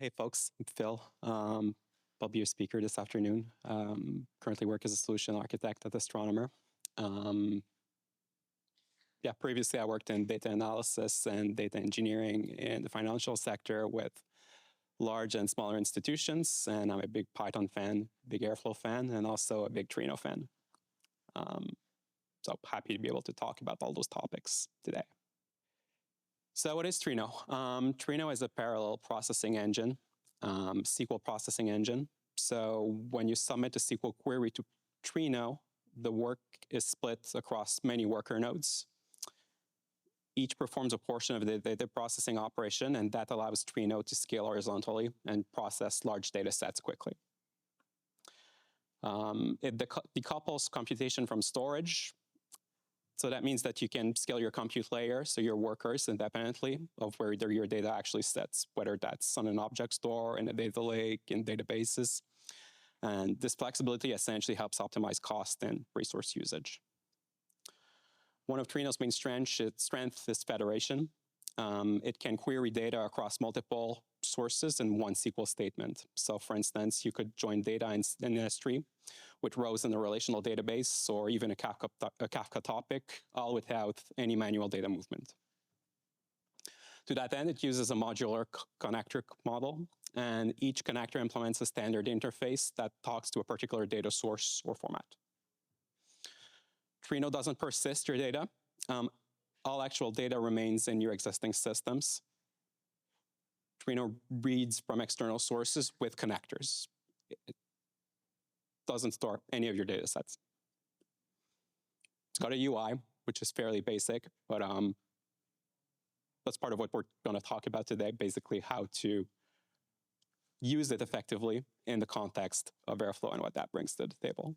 Hey folks, I'm Phil. I'll be your speaker this afternoon. Currently work as a solution architect at Astronomer. Previously I worked in data analysis and data engineering in the financial sector with large and smaller institutions, and I'm a big Python fan, big Airflow fan, and also a big Trino fan. So happy to be able to talk about all those topics today. So what is Trino? Trino is a parallel processing engine, SQL processing engine. So when you submit a SQL query to Trino, the work is split across many worker nodes. Each performs a portion of the data processing operation, and that allows Trino to scale horizontally and process large data sets quickly. It decouples computation from storage. So that means that you can scale your compute layer, so your workers, independently of where your data actually sits, whether that's on an object store, in a data lake, in databases. And this flexibility essentially helps optimize cost and resource usage. One of Trino's main strength is federation. It can query data across multiple sources in one SQL statement. So for instance, you could join data in S3 with rows in a relational database or even a Kafka topic, all without any manual data movement. To that end, it uses a modular connector model, and each connector implements a standard interface that talks to a particular data source or format. Trino doesn't persist your data. All actual data remains in your existing systems. Trino reads from external sources with connectors. It doesn't store any of your data sets. It's got a UI, which is fairly basic, but that's part of what we're going to talk about today, basically how to use it effectively in the context of Airflow and what that brings to the table.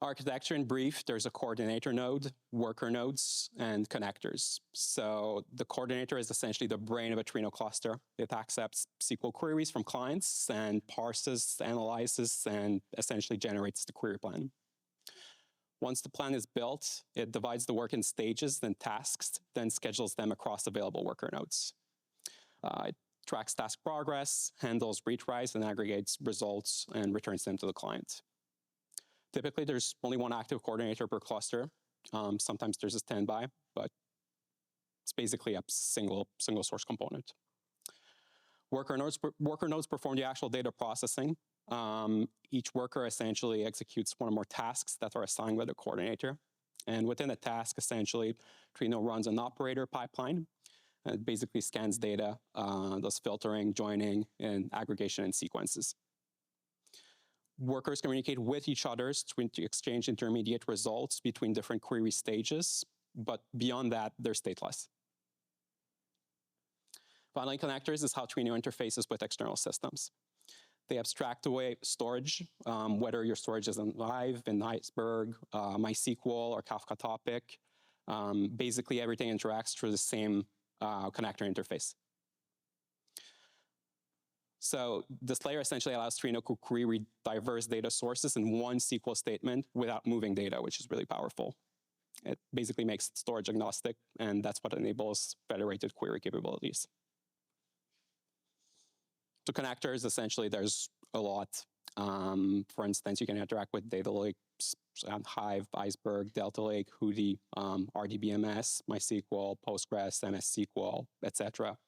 Architecture in brief, there's a coordinator node, worker nodes, and connectors. So the coordinator is essentially the brain of a Trino cluster. It accepts SQL queries from clients and parses, analyzes, and essentially generates the query plan. Once the plan is built, it divides the work in stages, then tasks, then schedules them across available worker nodes. It tracks task progress, handles retries, and aggregates results, and returns them to the client. Typically, there's only one active coordinator per cluster. Sometimes there's a standby, but it's basically a single source component. Worker nodes perform the actual data processing. Each worker essentially executes one or more tasks that are assigned by the coordinator. And within a task, essentially, Trino runs an operator pipeline. And it basically scans data, does filtering, joining, and aggregation in sequences. Workers communicate with each other to exchange intermediate results between different query stages, but beyond that, they're stateless. Finally, connectors is how Trino interfaces with external systems. They abstract away storage, whether your storage is in Hive, in Iceberg, MySQL, or Kafka topic. Basically, everything interacts through the same connector interface. So this layer essentially allows Trino to query diverse data sources in one SQL statement without moving data, which is really powerful. It basically makes it storage agnostic, and that's what enables federated query capabilities. So connectors, essentially, there's a lot. For instance, you can interact with data lakes, Hive, Iceberg, Delta Lake, Hudi, RDBMS, MySQL, Postgres, MS SQL, etc.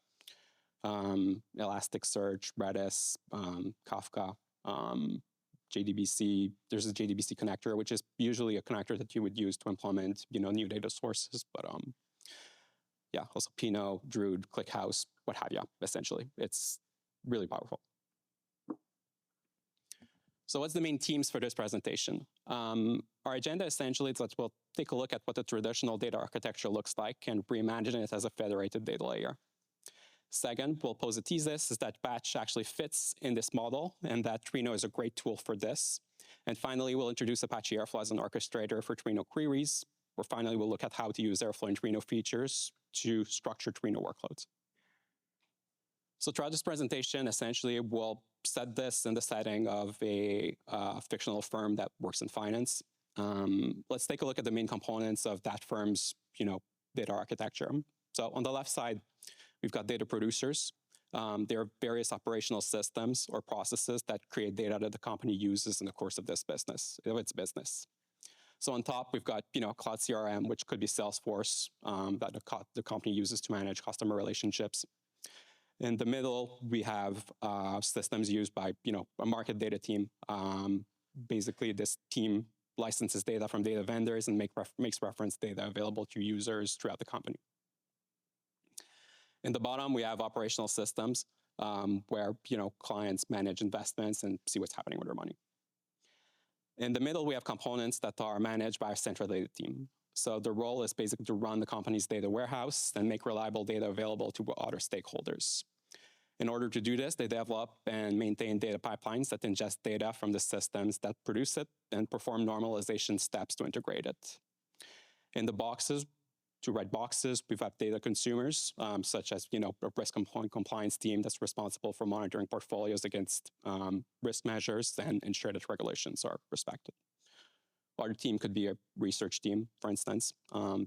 Elasticsearch, Redis, Kafka, JDBC. There's a JDBC connector, which is usually a connector that you would use to implement, new data sources. But also Pinot, Druid, ClickHouse, what have you. Essentially, it's really powerful. So what's the main themes for this presentation? Our agenda essentially is that we'll take a look at what the traditional data architecture looks like and reimagine it as a federated data layer. Second, we'll pose a thesis is that Batch actually fits in this model and that Trino is a great tool for this. And finally, we'll introduce Apache Airflow as an orchestrator for Trino queries, where finally we'll look at how to use Airflow and Trino features to structure Trino workloads. So throughout this presentation, essentially, we'll set this in the setting of a fictional firm that works in finance. Let's take a look at the main components of that firm's data architecture. So on the left side, we've got data producers. There are various operational systems or processes that create data that the company uses in the course of its business. So on top, we've got Cloud CRM, which could be Salesforce, that the company uses to manage customer relationships. In the middle, we have systems used by a market data team. Basically, this team licenses data from data vendors and makes reference data available to users throughout the company. In the bottom, we have operational systems where clients manage investments and see what's happening with their money. In the middle, we have components that are managed by a central data team. So the role is basically to run the company's data warehouse and make reliable data available to other stakeholders. In order to do this, they develop and maintain data pipelines that ingest data from the systems that produce it and perform normalization steps to integrate it. In the boxes, to write boxes, we've got data consumers, such as a risk compliance team that's responsible for monitoring portfolios against risk measures and ensure that regulations are respected. Our team could be a research team, for instance.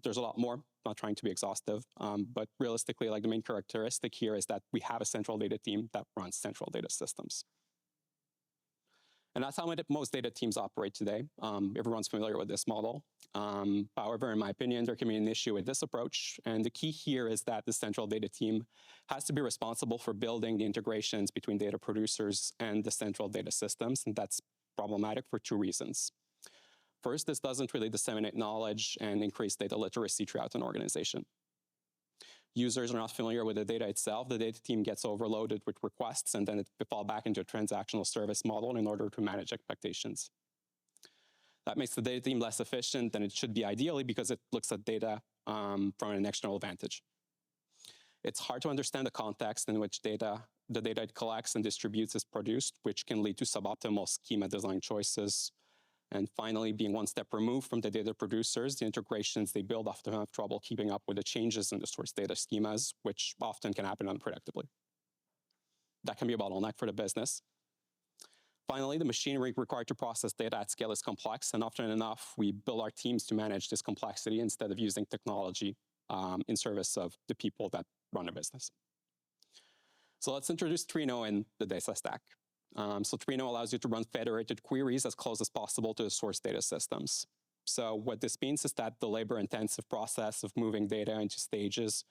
There's a lot more, not trying to be exhaustive, but realistically, the main characteristic here is that we have a central data team that runs central data systems. And that's how most data teams operate today. Everyone's familiar with this model. However, in my opinion, there can be an issue with this approach. And the key here is that the central data team has to be responsible for building the integrations between data producers and the central data systems. And that's problematic for two reasons. First, this doesn't really disseminate knowledge and increase data literacy throughout an organization. Users are not familiar with the data itself. The data team gets overloaded with requests, and then it falls back into a transactional service model in order to manage expectations. That makes the data team less efficient than it should be ideally because it looks at data from an external vantage. It's hard to understand the context in which the data it collects and distributes is produced, which can lead to suboptimal schema design choices. And finally, being one step removed from the data producers, the integrations they build often have trouble keeping up with the changes in the source data schemas, which often can happen unpredictably. That can be a bottleneck for the business. Finally, the machinery required to process data at scale is complex, and often enough, we build our teams to manage this complexity instead of using technology in service of the people that run a business. So let's introduce Trino in the data stack. So Trino allows you to run federated queries as close as possible to the source data systems. So what this means is that the labor-intensive process of moving data into stages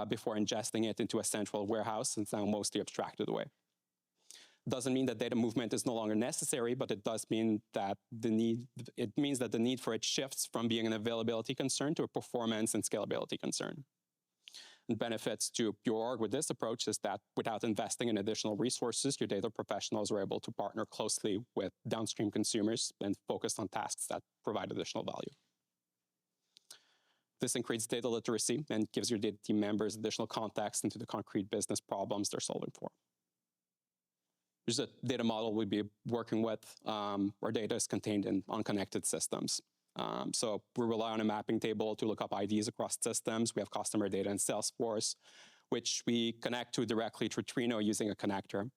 before ingesting it into a central warehouse is now mostly abstracted away. Doesn't mean that data movement is no longer necessary, but it does mean that the need for it shifts from being an availability concern to a performance and scalability concern. And benefits to your org with this approach is that without investing in additional resources, your data professionals are able to partner closely with downstream consumers and focus on tasks that provide additional value. This increases data literacy and gives your data team members additional context into the concrete business problems they're solving for. Here's a data model we'd be working with where data is contained in unconnected systems. So we rely on a mapping table to look up IDs across systems. We have customer data in Salesforce, which we connect to directly through Trino using a connector.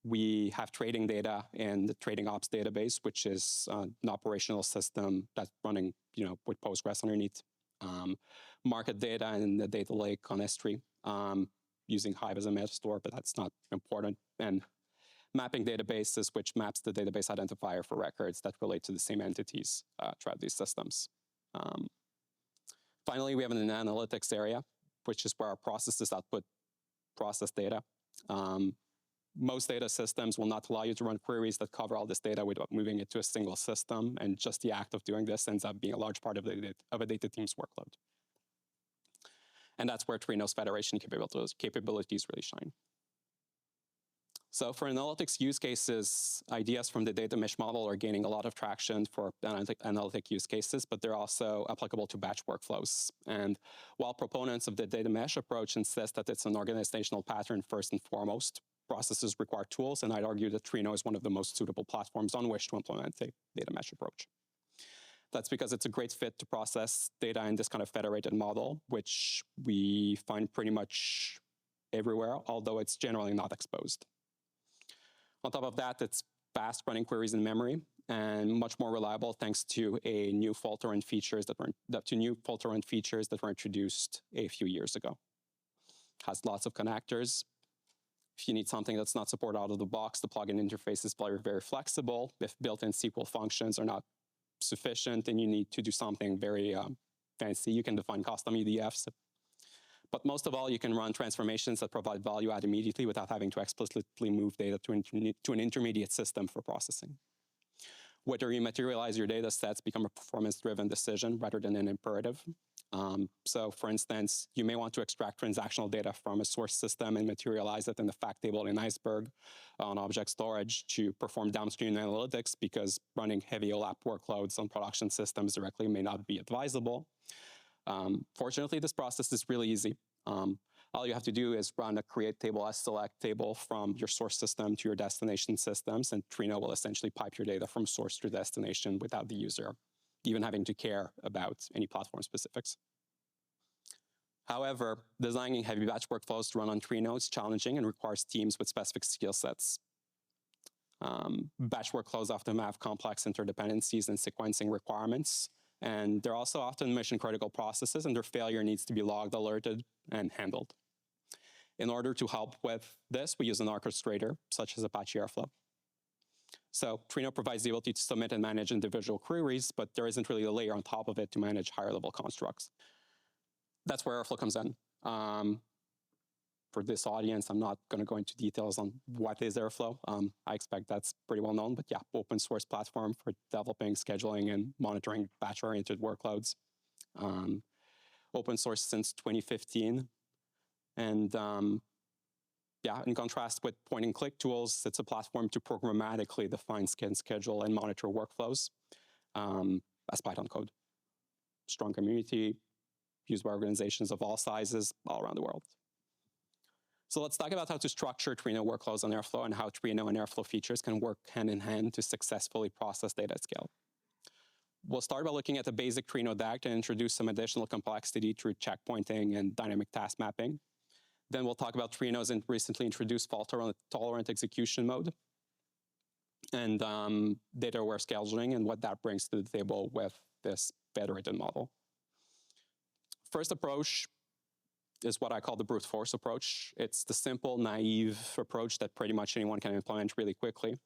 We have trading data in the trading ops database, which is an operational system that's running with Postgres underneath. Market data in the data lake on S3 using Hive as a meta store, but that's not important. And mapping databases, which maps the database identifier for records that relate to the same entities throughout these systems. Finally, we have an analytics area, which is where our processes output process data. Most data systems will not allow you to run queries that cover all this data without moving it to a single system, and just the act of doing this ends up being a large part of a data team's workload. And that's where Trino's federation capabilities really shine. So for analytics use cases, ideas from the data mesh model are gaining a lot of traction for analytic use cases, but they're also applicable to batch workflows. And while proponents of the data mesh approach insist that it's an organizational pattern first and foremost, processes require tools, and I'd argue that Trino is one of the most suitable platforms on which to implement a data mesh approach. That's because it's a great fit to process data in this kind of federated model, which we find pretty much everywhere, although it's generally not exposed. On top of that, it's fast running queries in memory and much more reliable thanks to new fault-tolerant features that were introduced a few years ago. Has lots of connectors, If you need something that's not supported out of the box, the plugin interface is very, very flexible. If built-in SQL functions are not sufficient and you need to do something very fancy, you can define custom UDFs. But most of all, you can run transformations that provide value add immediately without having to explicitly move data to an intermediate system for processing. Whether you materialize your data sets become a performance-driven decision rather than an imperative. So for instance, you may want to extract transactional data from a source system and materialize it in the fact table in Iceberg on object storage to perform downstream analytics, because running heavy OLAP workloads on production systems directly may not be advisable. Fortunately, this process is really easy. All you have to do is run a create table as select table from your source system to your destination systems, and Trino will essentially pipe your data from source to destination without the user even having to care about any platform specifics. However, designing heavy batch workflows to run on Trino is challenging and requires teams with specific skill sets. Batch workflows often have complex interdependencies and sequencing requirements, and they're also often mission-critical processes, and their failure needs to be logged, alerted, and handled. In order to help with this, we use an orchestrator, such as Apache Airflow. So Trino provides the ability to submit and manage individual queries, but there isn't really a layer on top of it to manage higher-level constructs. That's where Airflow comes in. For this audience, I'm not going to go into details on what is Airflow. I expect that's pretty well known, but yeah, open source platform for developing, scheduling, and monitoring batch-oriented workloads. Open source since 2015. And yeah, in contrast with point-and-click tools, it's a platform to programmatically define, schedule, and monitor workflows as Python code. Strong community, used by organizations of all sizes all around the world. So let's talk about how to structure Trino workflows on Airflow and how Trino and Airflow features can work hand in hand to successfully process data at scale. We'll start by looking at the basic Trino DAG to introduce some additional complexity through checkpointing and dynamic task mapping. Then we'll talk about Trino's recently introduced fault-tolerant execution mode and data-aware scheduling and what that brings to the table with this federated model. First approach is what I call the brute force approach. It's the simple, naive approach that pretty much anyone can implement really quickly.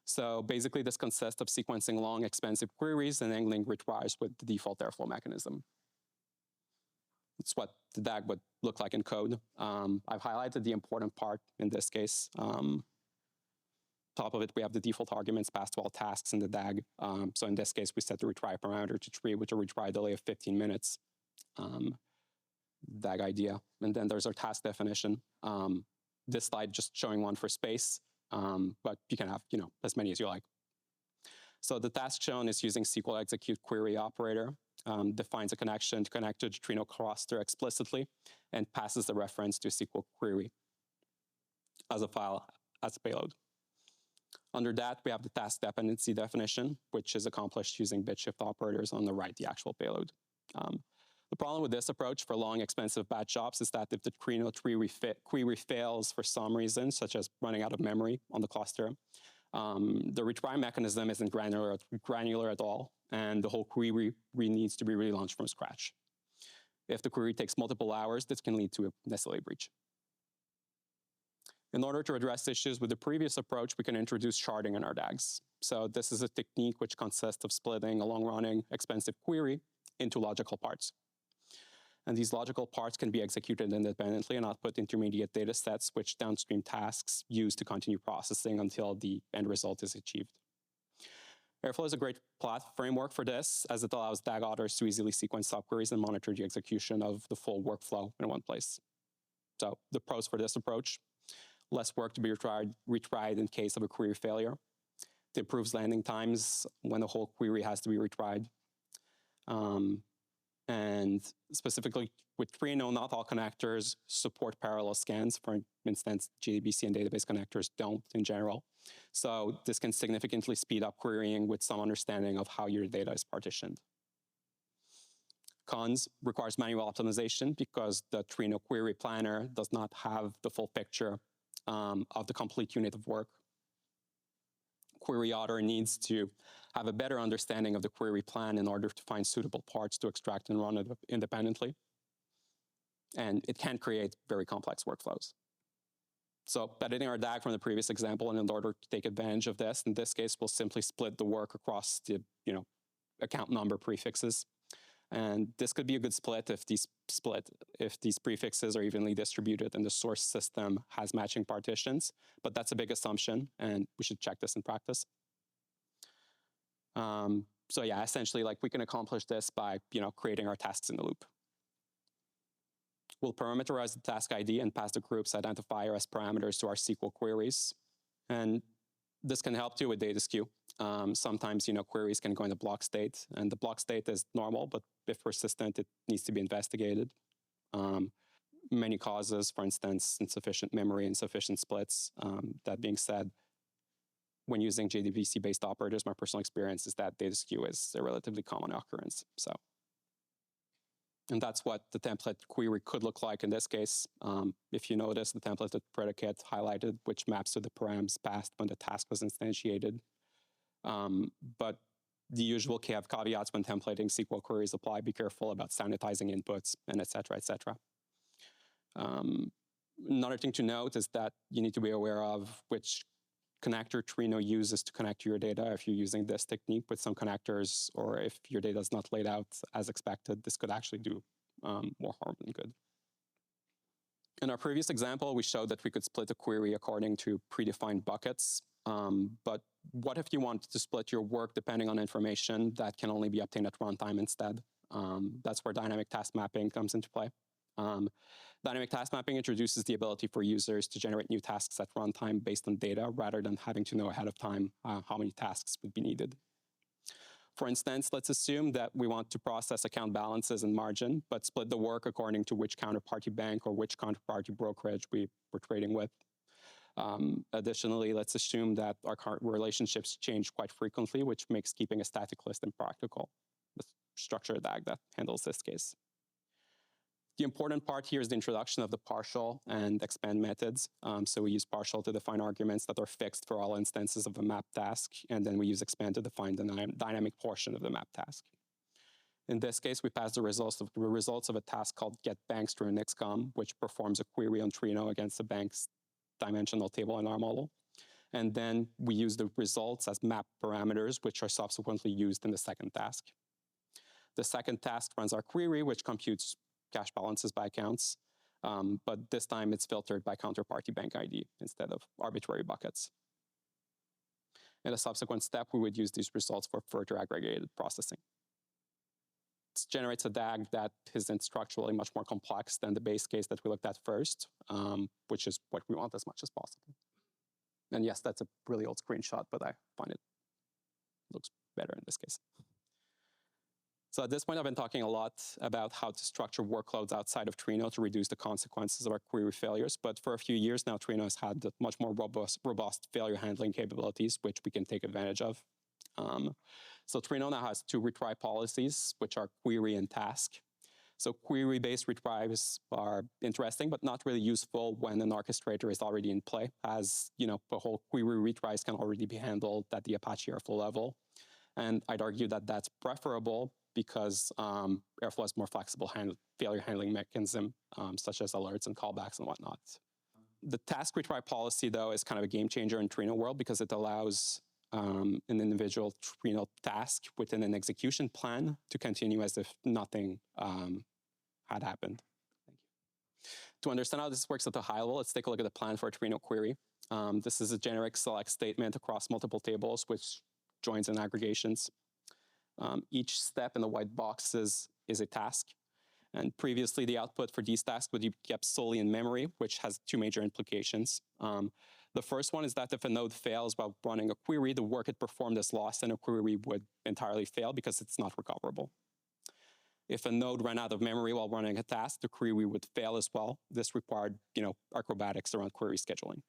So basically, this consists of sequencing long, expensive queries and angling retries with the default Airflow mechanism. It's what the DAG would look like in code. I've highlighted the important part in this case. Top of it, we have the default arguments passed to all tasks in the DAG. So in this case, we set the retry parameter to tree with a retry delay of 15 minutes. DAG idea. And then there's our task definition. This slide just showing one for space, but you can have as many as you like. So the task shown is using SQL execute query operator, defines a connection to connect to the Trino cluster explicitly, and passes the reference to a SQL query as a file, as a payload. Under that, we have the task dependency definition, which is accomplished using bit shift operators on the right, the actual payload. The problem with this approach for long, expensive batch jobs is that if the Trino query fails for some reason, such as running out of memory on the cluster, the retry mechanism isn't granular at all, and the whole query needs to be relaunched from scratch. If the query takes multiple hours, this can lead to an SLA breach. In order to address issues with the previous approach, we can introduce sharding in our DAGs. So this is a technique which consists of splitting a long-running, expensive query into logical parts. And these logical parts can be executed independently and output intermediate data sets, which downstream tasks use to continue processing until the end result is achieved. Airflow is a great framework for this, as it allows DAG authors to easily sequence subqueries and monitor the execution of the full workflow in one place. So the pros for this approach: less work to be retried in case of a query failure. It improves landing times when the whole query has to be retried. And specifically with Trino, not all connectors support parallel scans. For instance, JDBC and database connectors don't in general. So this can significantly speed up querying with some understanding of how your data is partitioned. Cons: requires manual optimization because the Trino query planner does not have the full picture of the complete unit of work. Query author needs to have a better understanding of the query plan in order to find suitable parts to extract and run it independently. And it can create very complex workflows. So editing our DAG from the previous example, and in order to take advantage of this, in this case, we'll simply split the work across the account number prefixes. And this could be a good split if these prefixes are evenly distributed and the source system has matching partitions. But that's a big assumption, and we should check this in practice. So yeah, essentially, like we can accomplish this by creating our tasks in the loop. We'll parameterize the task ID and pass the group's identifier as parameters to our SQL queries. And this can help too with data skew. Sometimes queries can go into block state, and the block state is normal, but if persistent, it needs to be investigated. Many causes, for instance, insufficient memory, insufficient splits. That being said, when using JDBC-based operators, my personal experience is that data skew is a relatively common occurrence. And that's what the template query could look like in this case. If you notice, the templated predicate highlighted, which maps to the params passed when the task was instantiated. But the usual caveats when templating SQL queries apply. Be careful about sanitizing inputs, and et cetera, et cetera. Another thing to note is that you need to be aware of which connector Trino uses to connect to your data. If you're using this technique with some connectors, or if your data is not laid out as expected, this could actually do more harm than good. In our previous example, we showed that we could split a query according to predefined buckets. But what if you want to split your work depending on information that can only be obtained at runtime instead? That's where dynamic task mapping comes into play. Dynamic task mapping introduces the ability for users to generate new tasks at runtime based on data rather than having to know ahead of time how many tasks would be needed. For instance, let's assume that we want to process account balances and margin, but split the work according to which counterparty bank or which counterparty brokerage we were trading with. Additionally, let's assume that our current relationships change quite frequently, which makes keeping a static list impractical. Let's structure a DAG that handles this case. The important part here is the introduction of the partial and expand methods. So we use partial to define arguments that are fixed for all instances of a map task, and then we use expand to define the dynamic portion of the map task. In this case, we pass the results of a task called getBanks through an XCOM, which performs a query on Trino against the bank's dimensional table in our model. And then we use the results as map parameters, which are subsequently used in the second task. The second task runs our query, which computes cash balances by accounts, but this time it's filtered by counterparty bank ID instead of arbitrary buckets. In a subsequent step, we would use these results for further aggregated processing. This generates a DAG that isn't structurally much more complex than the base case that we looked at first, which is what we want as much as possible. And yes, that's a really old screenshot, but I find it looks better in this case. So at this point, I've been talking a lot about how to structure workloads outside of Trino to reduce the consequences of our query failures. But for a few years now, Trino has had much more robust failure handling capabilities, which we can take advantage of. So Trino now has two retry policies, which are query and task. So query-based retries are interesting, but not really useful when an orchestrator is already in play, as the whole query retries can already be handled at the Apache Airflow level. And I'd argue that that's preferable because Airflow has more flexible failure handling mechanism, such as alerts and callbacks and whatnot. The task retry policy, though, is kind of a game changer in Trino world because it allows an individual Trino task within an execution plan to continue as if nothing had happened. Thank you. To understand how this works at a high level, let's take a look at the plan for a Trino query. This is a generic select statement across multiple tables, which joins and aggregations. Each step in the white boxes is a task. And previously, the output for these tasks would be kept solely in memory, which has two major implications. The first one is that if a node fails while running a query, the work it performed is lost and a query would entirely fail because it's not recoverable. If a node ran out of memory while running a task, the query would fail as well. This required, acrobatics around query scheduling.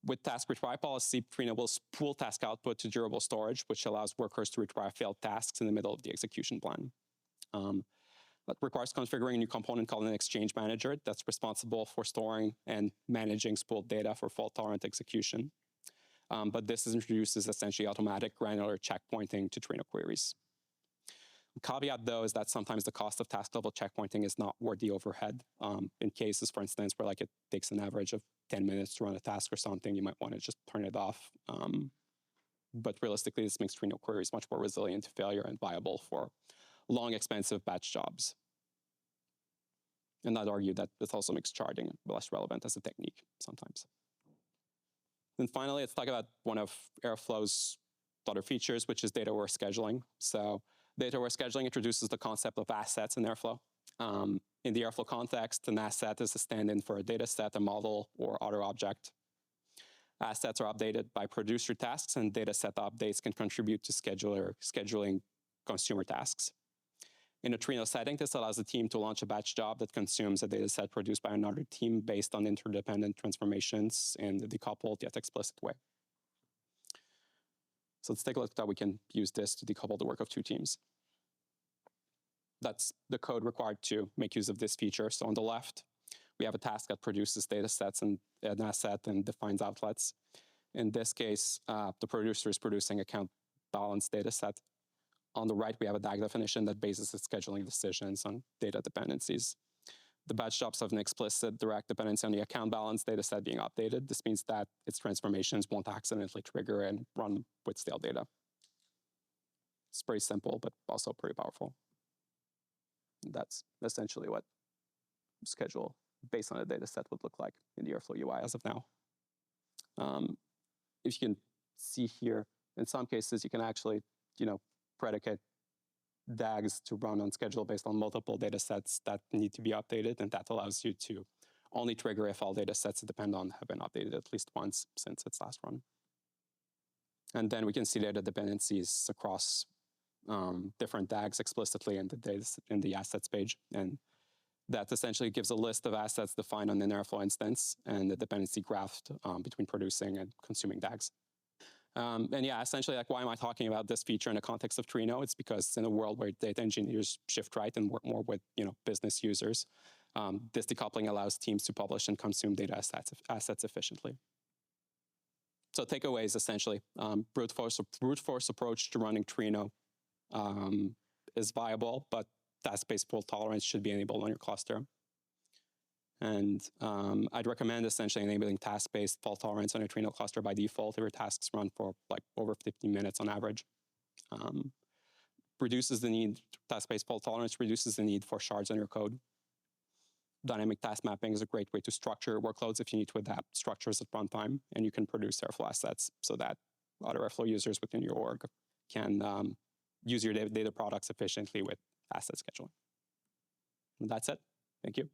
With task retry policy, Trino will spool task output to durable storage, which allows workers to retry failed tasks in the middle of the execution plan. That requires configuring a new component called an exchange manager that's responsible for storing and managing spooled data for fault-tolerant execution. But this introduces essentially automatic granular checkpointing to Trino queries. Caveat, though, is that sometimes the cost of task level checkpointing is not worth the overhead. In cases, for instance, where like it takes an average of 10 minutes to run a task or something, you might want to just turn it off. But realistically, this makes Trino queries much more resilient to failure and viable for long, expensive batch jobs. And I'd argue that this also makes charting less relevant as a technique sometimes. And finally, let's talk about one of Airflow's other features, which is data-aware scheduling. So data-aware scheduling introduces the concept of assets in Airflow. In the Airflow context, an asset is a stand-in for a data set, a model, or other object. Assets are updated by producer tasks, and data set updates can contribute to scheduling consumer tasks. In a Trino setting, this allows the team to launch a batch job that consumes a data set produced by another team based on interdependent transformations in a decoupled yet explicit way. So let's take a look at how we can use this to decouple the work of two teams. That's the code required to make use of this feature. So on the left, we have a task that produces data sets and an asset and defines outlets. In this case, the producer is producing a count balance data set. On the right, we have a DAG definition that bases its scheduling decisions on data dependencies. The batch jobs have an explicit direct dependency on the account balance data set being updated. This means that its transformations won't accidentally trigger and run with stale data. It's pretty simple, but also pretty powerful. And that's essentially what schedule based on a data set would look like in the Airflow UI as of now. If you can see here, in some cases, you can actually, predicate DAGs to run on schedule based on multiple data sets that need to be updated, and that allows you to only trigger if all data sets depend on have been updated at least once since its last run. And then we can see data dependencies across different DAGs explicitly in the assets page, and that essentially gives a list of assets defined on an Airflow instance and the dependency graphed between producing and consuming DAGs. And yeah, essentially, like, why am I talking about this feature in the context of Trino? It's because in a world where data engineers shift right and work more with business users, this decoupling allows teams to publish and consume data assets efficiently. So takeaways, essentially, brute force approach to running Trino is viable, but task-based fault tolerance should be enabled on your cluster. And I'd recommend essentially enabling task-based fault tolerance on your Trino cluster by default if your tasks run for like over 15 minutes on average. Task-based fault tolerance reduces the need for shards on your code. Dynamic task mapping is a great way to structure workloads if you need to adapt structures at runtime, and you can produce Airflow assets so that other Airflow users within your org can use your data products efficiently with asset scheduling. And that's it. Thank you.